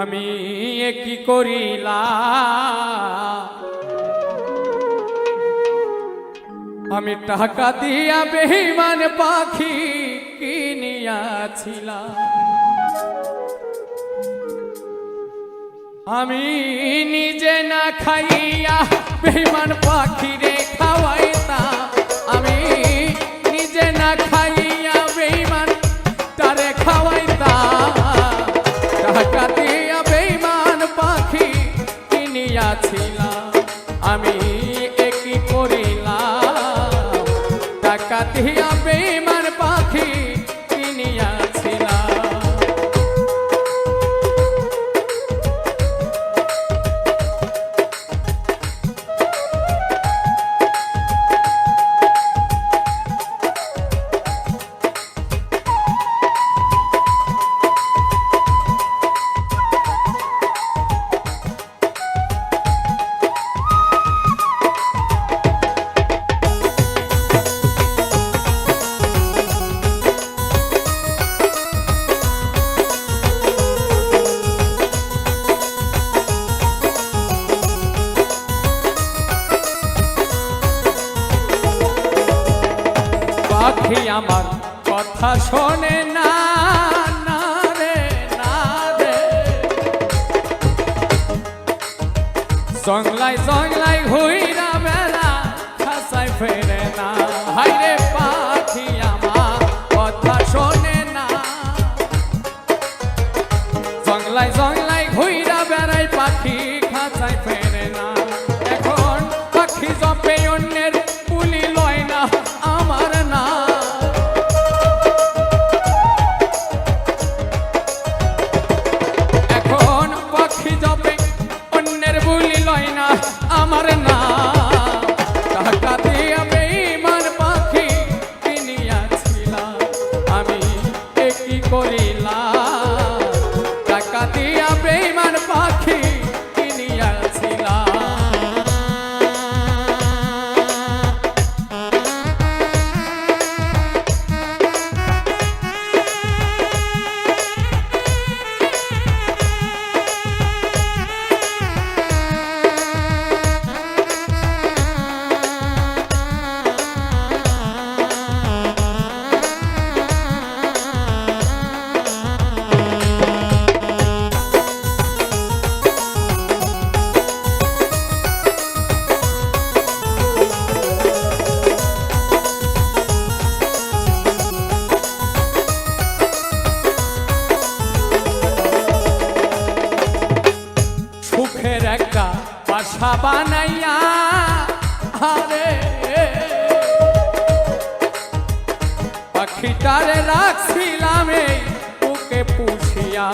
আমি কি করিলাম, আমি টাকা দিয়া বেঈমান পাখি কিনিয়াছিলাম। আমি নিজে না খাইয়া বেঈমান পাখি রে খাওয়াইতাম। আমি নিজে না খাইয়া বেঈমান তারে খাওয়াইতাম। টাকা দিয়া বেঈমান পাখি কিনিয়াছিলাম। আমি কি করিলাম, টাকা দিয়া বেঈমান পাখি কিনিয়াছিলাম। পাখি আমার কথা শোনে না, না রে না রে। জংলাই জংলাই ঘুইরা বেড়া খাসায় ফেরে না। হাইরে পাখি আমার কথা শোনে না। জংলাই জংলাই ঘুইরা বেড়াই পাখি খাসায় ফেরে না। এখন পাখি জপে অন্যের বুলি লয় না আমার না। এখন পাখি জপে অন্যের বুলি লয় না আমার না। টাকা দিয়া বেঈমান পাখি কিনিয়াছিলাম। আমি কি করিলাম, টাকা দিয়া বেঈমান পাখি কিনিয়াছিলাম। একটা বাসা বানাইয়া আরে পাখিটারে রাখছিলাম এই বুকে পুষিয়া।